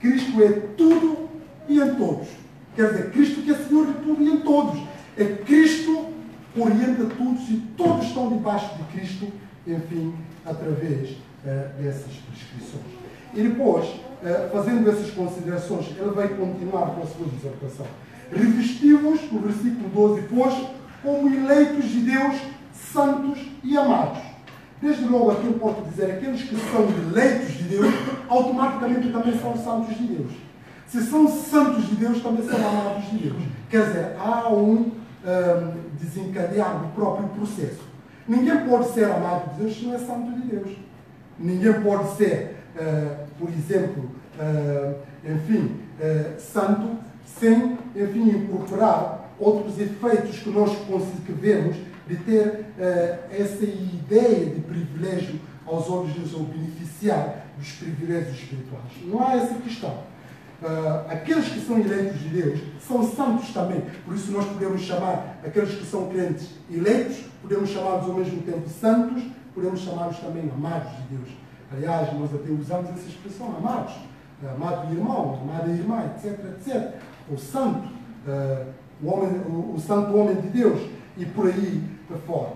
Cristo é tudo e em todos. Quer dizer, Cristo que é Senhor de tudo e em todos. É Cristo que orienta todos e todos estão debaixo de Cristo, enfim, através dessas prescrições. E depois, fazendo essas considerações, ele vai continuar com a sua dissertação. Revestivos, no versículo 12, pois, como eleitos de Deus, santos e amados. Desde logo aqui eu posso dizer, aqueles que são eleitos de Deus, automaticamente também são santos de Deus. Se são santos de Deus, também são amados de Deus. Quer dizer, há um desencadear do próprio processo. Ninguém pode ser amado de Deus se não é santo de Deus. Ninguém pode ser, por exemplo, santo sem, enfim, incorporar outros efeitos que nós vemos de ter essa ideia de privilégio aos olhos de Deus, ou beneficiar dos privilégios espirituais. Não há essa questão. Aqueles que são eleitos de Deus são santos também. Por isso nós podemos chamar aqueles que são crentes eleitos, podemos chamá-los ao mesmo tempo santos, podemos chamá-los também amados de Deus. Aliás, nós até usamos essa expressão, amados. Amado irmão, amada irmã, etc, etc. O santo, o santo homem de Deus, e por aí para fora.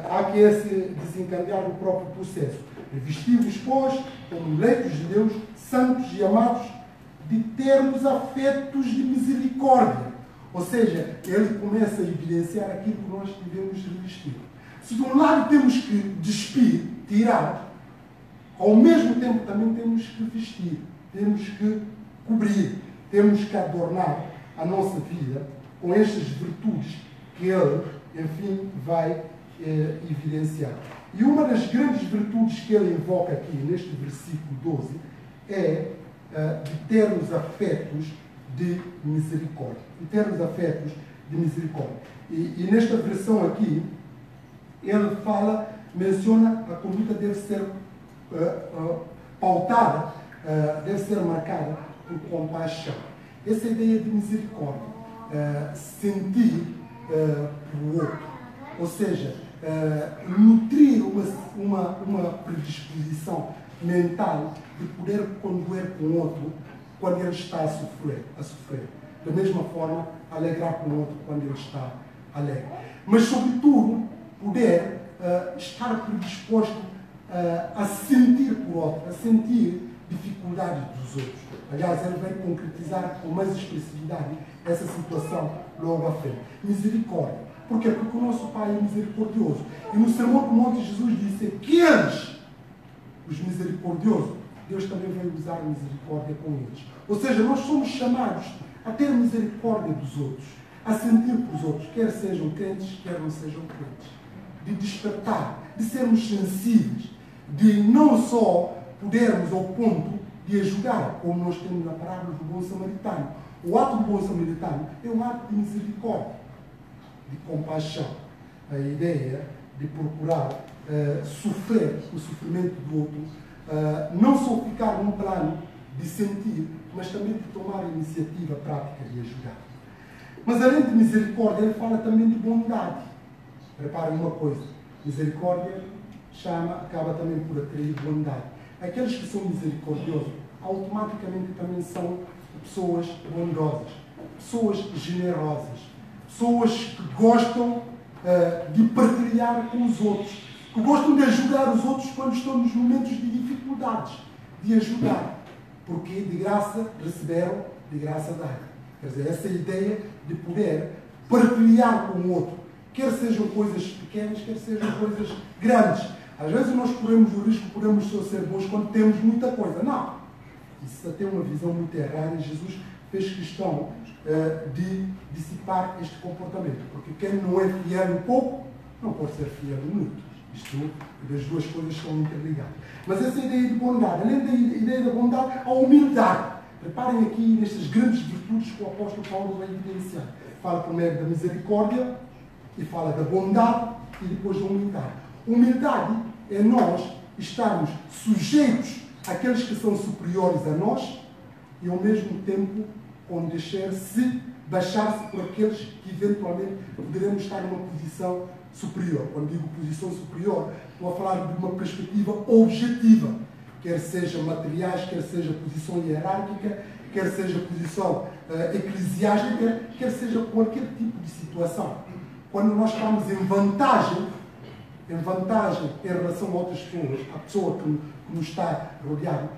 Há que esse desencadear o próprio processo. Revestivos, pois, como eleitos de Deus, santos e amados, de termos afetos de misericórdia. Ou seja, ele começa a evidenciar aquilo que nós devemos revestir. Se de um lado temos que despir, tirar, ao mesmo tempo também temos que vestir, temos que cobrir, temos que adornar a nossa vida com estas virtudes que ele, enfim, vai evidenciar. E uma das grandes virtudes que ele invoca aqui, neste versículo 12, é de termos afetos de misericórdia. De termos afetos de misericórdia. E nesta versão aqui, ele menciona a conduta deve ser pautada, deve ser marcada por compaixão. Essa ideia de misericórdia, sentir o outro, ou seja, nutrir uma predisposição mental de poder condoer com o outro quando ele está a sofrer. Da mesma forma, alegrar com o outro quando ele está alegre. Mas, sobretudo, poder estar predisposto a sentir por outro, a sentir dificuldades dos outros. Aliás, ele vai concretizar com mais expressividade essa situação logo à frente. Misericórdia. Por quê? Porque o nosso Pai é misericordioso. E no Sermão do Monte, Jesus disse que eles, os misericordiosos, Deus também vai usar misericórdia com eles. Ou seja, nós somos chamados a ter misericórdia dos outros, a sentir para os outros, quer sejam crentes, quer não sejam crentes. De despertar, de sermos sensíveis, de não só podermos ao ponto de ajudar, como nós temos na parábola do bom samaritano. O ato do bom samaritano é um ato de misericórdia, de compaixão. A ideia de procurar sofrer o sofrimento do outro, não só ficar num plano de sentir, mas também de tomar a iniciativa prática de ajudar. Mas além de misericórdia, ele fala também de bondade. Reparem uma coisa, misericórdia acaba também por atrair bondade. Aqueles que são misericordiosos, automaticamente também são pessoas bondosas, pessoas generosas, pessoas que gostam de partilhar com os outros, que gostam de ajudar os outros quando estão nos momentos de dificuldades, de ajudar. Porque de graça receberam, de graça dar. Quer dizer, essa ideia de poder partilhar com o outro, quer sejam coisas pequenas, quer sejam coisas grandes. Às vezes nós corremos o risco, podemos só ser bons quando temos muita coisa. Não. Isso até é uma visão muito errada e Jesus fez questão de dissipar este comportamento. Porque quem não é fiel em pouco, não pode ser fiel em muito. Isto, as duas coisas estão interligadas. Mas essa ideia de bondade, além da ideia da bondade, a humildade. Reparem aqui nestas grandes virtudes que o apóstolo Paulo vai evidenciar. Fala primeiro da misericórdia, e fala da bondade, e depois da humildade. Humildade é nós estarmos sujeitos àqueles que são superiores a nós e, ao mesmo tempo, baixar-se por aqueles que, eventualmente, poderemos estar numa posição superior. Quando digo posição superior, estou a falar de uma perspectiva objetiva, quer seja materiais, quer seja posição hierárquica, quer seja posição eclesiástica, quer seja qualquer tipo de situação. Quando nós estamos em vantagem em relação a outras pessoas, a pessoa que nos está rodeado,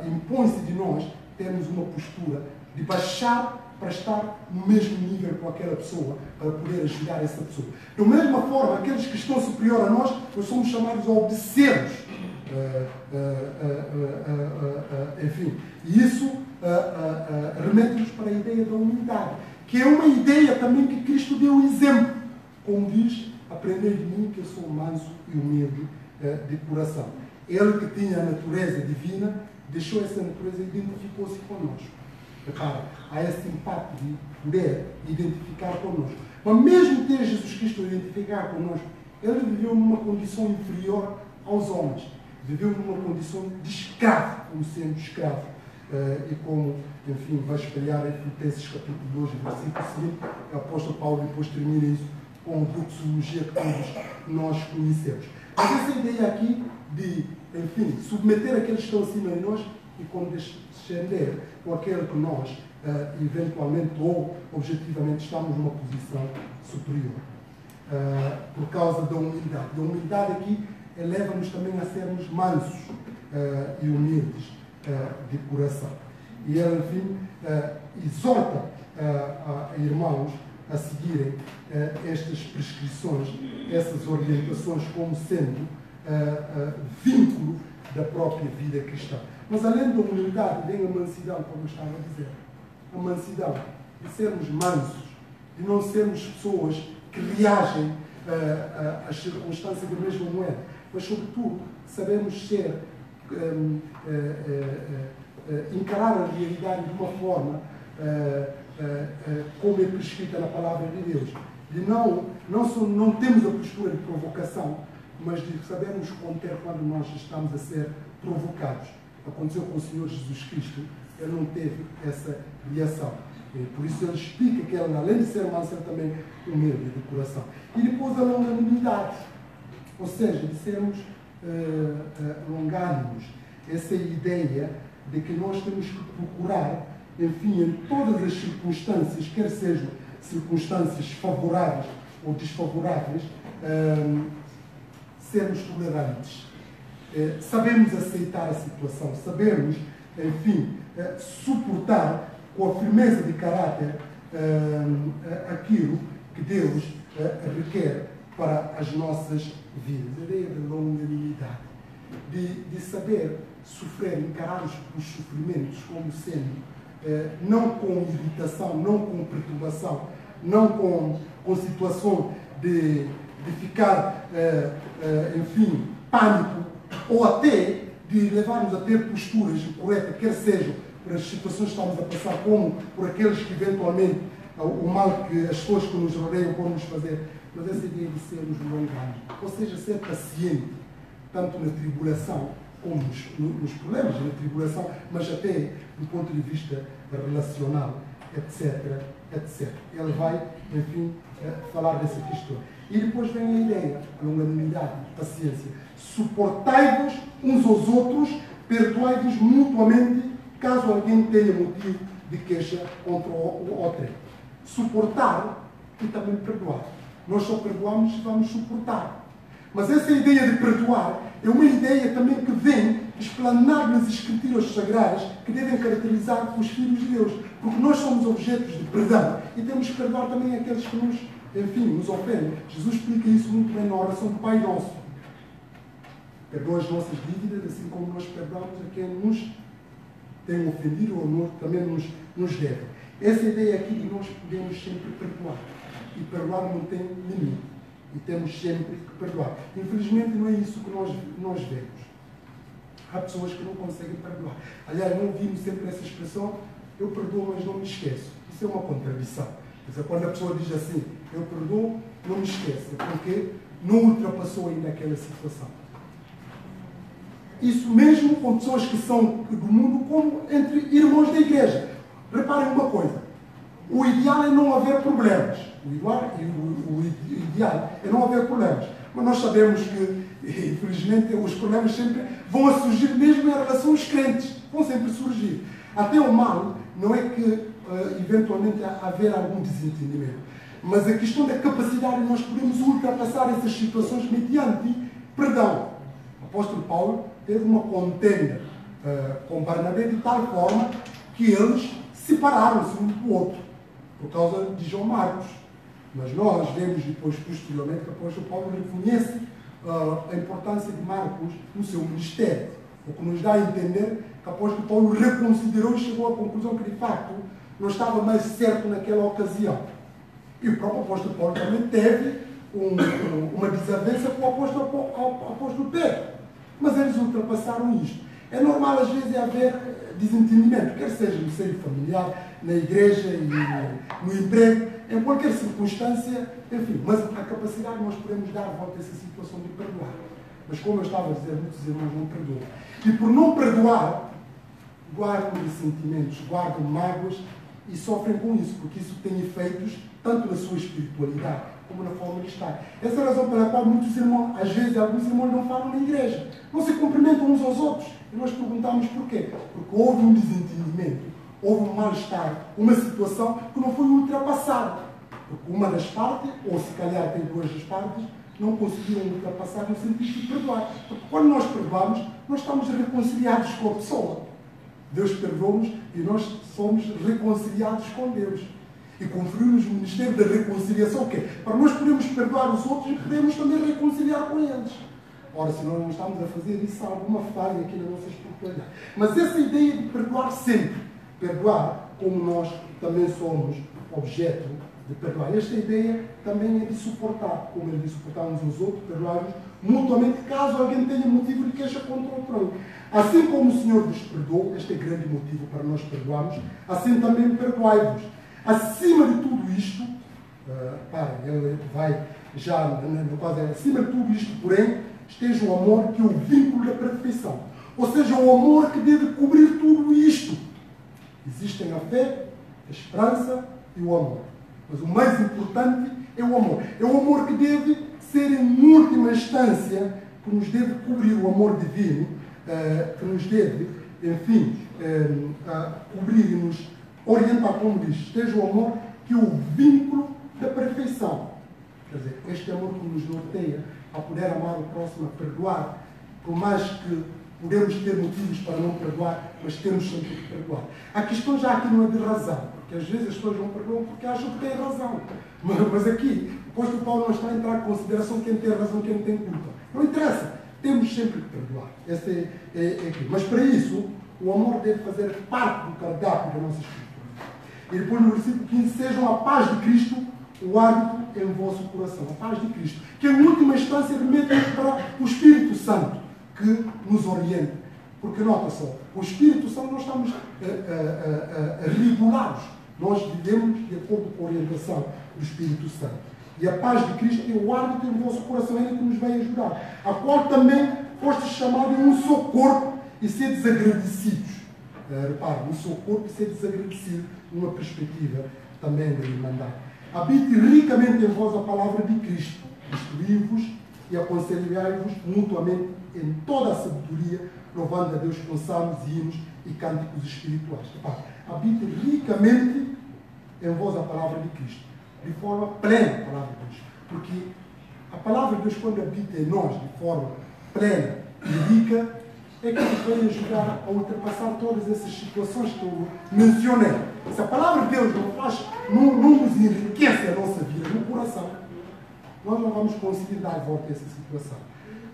impõe-se de nós termos uma postura de baixar para estar no mesmo nível com aquela pessoa, para poder ajudar essa pessoa. Da mesma forma, aqueles que estão superior a nós somos chamados a obedecer-los. Enfim, e isso remete-nos para a ideia da humildade, que é uma ideia também que Cristo deu exemplo. Como diz, aprendei de mim que eu sou manso e humilde de coração. Ele que tinha a natureza divina, deixou essa natureza e identificou-se conosco. Repara, há esse impacto de poder identificar conosco. Mas mesmo ter Jesus Cristo a identificar conosco, ele viveu numa condição inferior aos homens. Viveu numa condição de escravo, como sendo escravo. E como, enfim, vai espelhar em Filipenses capítulo 2, versículo 5, o apóstolo Paulo depois termina isso com a doxologia que todos nós conhecemos. Mas essa ideia aqui de, enfim, submeter aqueles que estão acima de nós e condescender com aquele que nós, eventualmente ou objetivamente, estamos numa posição superior. Por causa da humildade. A humildade aqui eleva-nos também a sermos mansos e humildes de coração. E ele, enfim, exorta irmãos a seguirem estas prescrições, essas orientações, como sendo vínculo da própria vida cristã. Mas além da humildade, vem a mansidão, como eu estava a dizer. A mansidão de sermos mansos, de não sermos pessoas que reagem às circunstâncias da mesma moeda, mas, sobretudo, sabemos ser, encarar a realidade de uma forma como é prescrita na palavra de Deus. De não temos a postura de provocação, mas de sabermos conter quando nós estamos a ser provocados. Aconteceu com o Senhor Jesus Cristo, ele não teve essa reação. Por isso ele explica que ele, além de ser manso, ele também humilde de coração. E depois a longanimidade, ou seja, de sermos longânimos. Essa ideia de que nós temos que procurar, enfim, em todas as circunstâncias, quer sejam circunstâncias favoráveis ou desfavoráveis, sermos tolerantes. Sabemos aceitar a situação, sabemos, enfim, suportar com a firmeza de caráter aquilo que Deus requer para as nossas vidas. A ideia de longanimidade, de saber sofrer, encarar os sofrimentos como sendo, não com irritação, não com perturbação, não com situação de ficar, enfim, pânico, ou até de levar-nos a ter posturas corretas, quer sejam por as situações que estamos a passar, como por aqueles que eventualmente o mal que as pessoas que nos rodeiam podem nos fazer. Mas essa ideia de sermos longânimos, ou seja, ser paciente, tanto na tribulação como nos problemas da tribulação, mas até do ponto de vista relacional, etc, etc. Ele vai, enfim, falar dessa questão. E depois vem a ideia, a longanimidade, a paciência. Suportai-vos uns aos outros, perdoai-vos mutuamente, caso alguém tenha motivo de queixa contra o outro. Suportar e também perdoar. Nós só perdoamos se vamos suportar. Mas essa ideia de perdoar é uma ideia também que vem explanar nas Escrituras Sagradas que devem caracterizar os filhos de Deus. Porque nós somos objetos de perdão e temos que perdoar também aqueles que nos ofendem. Jesus explica isso muito bem na oração do Pai Nosso. Perdoa as nossas dívidas, assim como nós perdoamos a quem nos tem ofendido ou também nos deve. Essa ideia aqui de nós podemos sempre perdoar. E perdoar não tem limite. E temos sempre que perdoar. Infelizmente não é isso que nós vemos. Há pessoas que não conseguem perdoar. Aliás, não ouvimos sempre essa expressão, eu perdoo, mas não me esqueço. Isso é uma contradição. Quer dizer, quando a pessoa diz assim, eu perdoo, não me esqueço, é porque não ultrapassou ainda aquela situação. Isso mesmo com pessoas que são do mundo, como entre irmãos da igreja. Reparem uma coisa. O ideal é não haver problemas. O ideal é não haver problemas. Mas nós sabemos que, infelizmente, os problemas sempre vão surgir mesmo em relação aos crentes. Vão sempre surgir. Até o mal não é que, eventualmente, haver algum desentendimento. Mas a questão da capacidade de nós podemos ultrapassar essas situações mediante perdão. O apóstolo Paulo teve uma contenda com Barnabé de tal forma que eles separaram-se um do outro, por causa de João Marcos. Mas nós vemos depois, posteriormente, que o apóstolo Paulo reconhece a importância de Marcos no seu ministério, o que nos dá a entender que o apóstolo Paulo reconsiderou e chegou à conclusão que, de facto, não estava mais certo naquela ocasião. E o próprio apóstolo Paulo também teve uma desavença com o apóstolo Pedro. Mas eles ultrapassaram isto. É normal, às vezes, haver desentendimento, quer seja no seio familiar, na igreja e no emprego, em qualquer circunstância, enfim. Mas a capacidade nós podemos dar a volta a essa situação de perdoar. Mas como eu estava a dizer, muitos irmãos não perdoam. E por não perdoar, guardam ressentimentos, guardam mágoas e sofrem com isso, porque isso tem efeitos tanto na sua espiritualidade como na forma de estar. Essa é a razão pela qual muitos irmãos, às vezes, alguns irmãos não falam na igreja. Não se cumprimentam uns aos outros. E nós perguntamos porquê. Porque houve um desentendimento, houve um mal-estar, uma situação que não foi ultrapassada. Porque uma das partes, ou se calhar tem duas das partes, não conseguiram ultrapassar no sentido de perdoar. Porque quando nós perdoamos, nós estamos reconciliados com a pessoa. Deus perdoa-nos e nós somos reconciliados com Deus. E conferimos o ministério da reconciliação, o quê? Para nós podermos perdoar os outros e podermos também reconciliar com eles. Ora, se nós não estamos a fazer isso, há alguma falha aqui na nossa espiritualidade. Mas essa ideia de perdoar sempre, perdoar como nós também somos objeto de perdoar. Esta ideia também é de suportar, como ele diz, suportar uns aos outros, perdoar-nos mutuamente, caso alguém tenha motivo de queixa contra o outro. Assim como o Senhor nos perdoou, este é grande motivo para nós perdoarmos, assim também perdoai-vos. Acima de tudo isto, ele vai já, no caso, acima de tudo isto, porém, esteja o amor que é o vínculo da perfeição. Ou seja, o amor que deve cobrir tudo isto. Existem a fé, a esperança e o amor. Mas o mais importante é o amor. É o amor que deve ser, em última instância, que nos deve cobrir, o amor divino, que nos deve, enfim, cobrir e nos orientar, como diz, esteja o amor que é o vínculo da perfeição. Quer dizer, este amor que nos norteia a poder amar o próximo, a perdoar, por mais que podemos ter motivos para não perdoar, mas temos sempre que perdoar. A questão já aqui não é de razão, porque às vezes as pessoas não perdoam porque acham que têm razão. Mas aqui, o apóstolo Paulo não está a entrar em consideração quem tem razão e quem tem culpa. Não interessa, temos sempre que perdoar. Essa é aqui. Mas para isso, o amor deve fazer parte do cardápio da nossa escritura. E depois no versículo 15, sejam a paz de Cristo o hábito em vosso coração. A paz de Cristo. Que em última instância remete para o Espírito Santo, que nos orienta, Porque, nota só, o Espírito Santo nós estamos a regulá-los. Nós vivemos de acordo com a orientação do Espírito Santo. E a paz de Cristo é o árbitro em vosso coração, é Ele que nos vai ajudar. A qual também foste chamado em um só corpo e ser desagradecidos. Repare, um só corpo e ser desagradecido numa perspectiva também da irmandade. Habite ricamente em vós a palavra de Cristo. Instruí-vos e aconselhai-vos mutuamente em toda a sabedoria, louvando a Deus com salmos, hinos e cânticos espirituais. Repare, habite ricamente em vós a palavra de Cristo. De forma plena a palavra de Deus. Porque a palavra de Deus, quando habita em nós de forma plena e rica, é que nos vai ajudar a ultrapassar todas essas situações que eu mencionei. Se a palavra de Deus não nos enriquece a nossa vida no coração, nós não vamos conseguir dar volta a essa situação.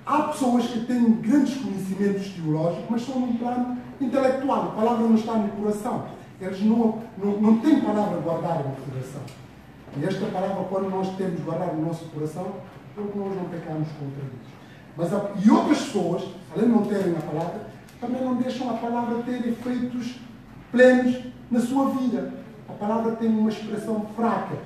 Há pessoas que têm grandes conhecimentos teológicos, mas são num plano intelectual. A palavra não está no coração. Eles não têm palavra guardada no coração. E esta palavra, quando nós temos guardado no nosso coração, porque nós não pecamos contra Deus. E outras pessoas, além de não terem a palavra, também não deixam a palavra ter efeitos plenos na sua vida. A palavra tem uma expressão fraca.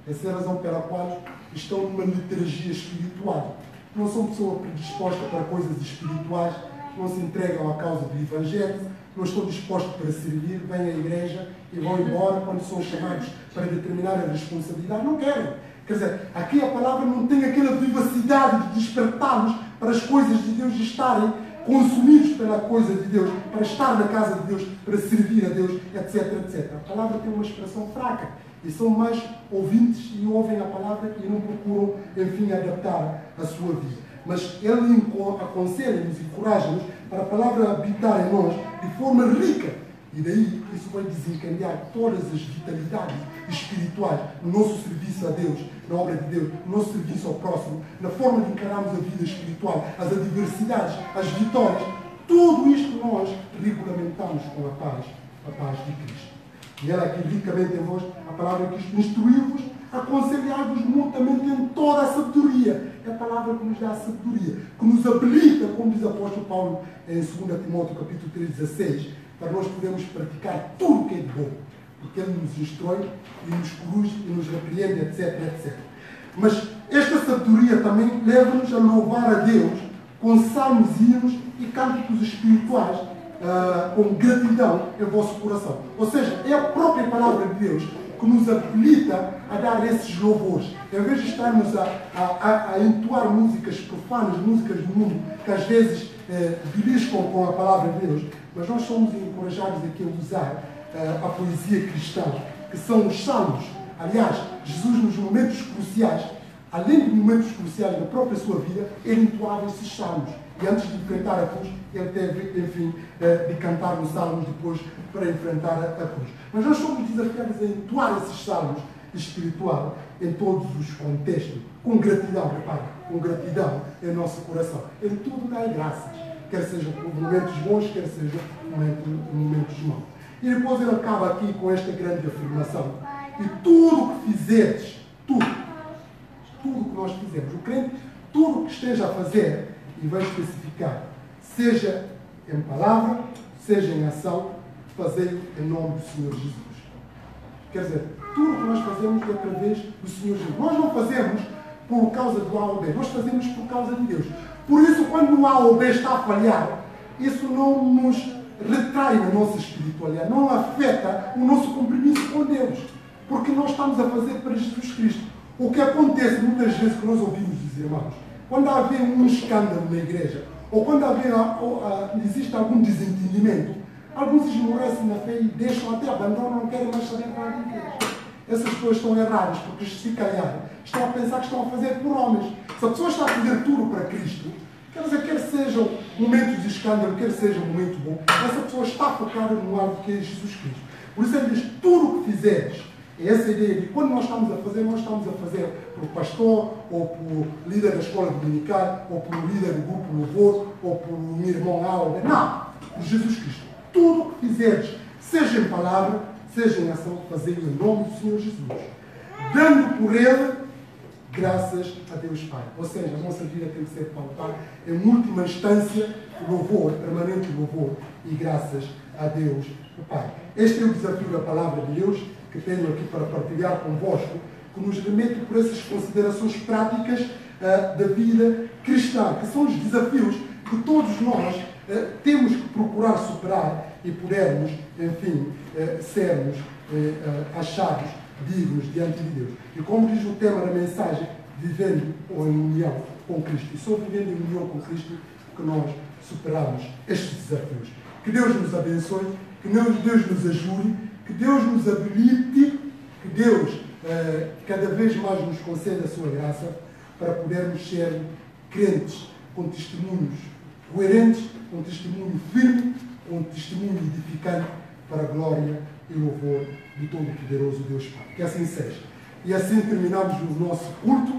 Essa é a razão pela qual estão numa liturgia espiritual. Não são pessoas predispostas para coisas espirituais, não se entregam à causa do Evangelho, não estão dispostos para servir, vêm à igreja e vão embora quando são chamados para determinada responsabilidade. Não querem. Quer dizer, aqui a palavra não tem aquela vivacidade de despertá-los para as coisas de Deus, de estarem consumidos pela coisa de Deus, para estar na casa de Deus, para servir a Deus, etc, etc. A palavra tem uma expressão fraca. E são mais ouvintes e ouvem a palavra e não procuram, enfim, adaptar a sua vida. Mas Ele aconselha-nos e encoraja-nos para a palavra habitar em nós de forma rica. E daí isso vai desencadear todas as vitalidades espirituais no nosso serviço a Deus, na obra de Deus, no nosso serviço ao próximo, na forma de encararmos a vida espiritual, as adversidades, as vitórias. Tudo isto nós regulamentamos com a paz de Cristo. E ela aqui ricamente em vós, a palavra de Cristo, instruí-vos, aconselhar-vos mutuamente em toda a sabedoria. É a palavra que nos dá a sabedoria, que nos habilita, como diz o apóstolo Paulo em 2 Timóteo capítulo 3, 16, para nós podermos praticar tudo o que é de bom. Porque Ele nos instrui e nos corrige e nos repreende, etc, etc. Mas esta sabedoria também leva-nos a louvar a Deus com salmos, hinos e cânticos espirituais, com gratidão em vosso coração. Ou seja, é a própria palavra de Deus que nos habilita a dar esses louvores. Em vez de estarmos a entoar músicas profanas, músicas do mundo, que às vezes beliscam com a palavra de Deus, mas nós somos encorajados aqui a usar a poesia cristã, que são os salmos. Aliás, Jesus nos momentos cruciais, além de momentos cruciais da própria sua vida, ele entoava esses salmos. E antes de enfrentar a cruz, ele teve, enfim, de cantar os salmos depois para enfrentar a cruz. Mas nós somos desafiados a entoar esses salmos espirituais em todos os contextos, com gratidão, repare, com gratidão em nosso coração. Em tudo dai graças, quer sejam momentos bons, quer sejam momentos maus. E depois ele acaba aqui com esta grande afirmação. E tudo o que fizeres, tudo que nós fizemos, o crente, tudo o que esteja a fazer, e vai especificar, seja em palavra, seja em ação, fazei-o em nome do Senhor Jesus. Quer dizer, tudo o que nós fazemos é através do Senhor Jesus. Nós não fazemos por causa do A ou B, nós fazemos por causa de Deus. Por isso, quando o A ou B está a falhar, isso não nos retrai na nossa espiritualidade, não afeta o nosso compromisso com Deus. Porque nós estamos a fazer para Jesus Cristo. O que acontece muitas vezes que nós ouvimos dos irmãos, quando há um escândalo na igreja, ou quando existe algum desentendimento, alguns esmorecem na fé e deixam, até abandonam, não querem mais saber nada da igreja. Essas pessoas estão erradas, porque se calhar estão a pensar que estão a fazer por homens. Se a pessoa está a fazer tudo para Cristo, quer dizer, quer sejam momentos de escândalo, quer seja um momento bom, essa pessoa está focada no alvo que é Jesus Cristo. Por isso ele diz, tudo o que fizeres, é essa ideia de quando nós estamos a fazer por pastor, ou por líder da escola dominical, ou por líder do grupo louvor, ou por um irmão A ou B. Não, por Jesus Cristo. Tudo o que fizeres, seja em palavra, seja em ação, fazei-o em nome do Senhor Jesus. Dando por Ele graças a Deus Pai. Ou seja, a nossa vida tem que ser pautada, em última instância, louvor, permanente louvor e graças a Deus o Pai. Este é o desafio da palavra de Deus que tenho aqui para partilhar convosco, que nos remete por essas considerações práticas da vida cristã, que são os desafios que todos nós temos que procurar superar e pudermos, enfim, sermos achados dignos diante de Deus. E como diz o tema da mensagem, vivendo em união com Cristo. E só vivendo em união com Cristo que nós superamos estes desafios. Que Deus nos abençoe, que Deus nos ajude, que Deus nos habilite, que Deus cada vez mais nos conceda a sua graça para podermos ser crentes com testemunhos coerentes, com testemunho firme, com testemunho edificante para a glória e louvor de todo o poderoso Deus Pai. Que assim seja. E assim terminamos o nosso culto.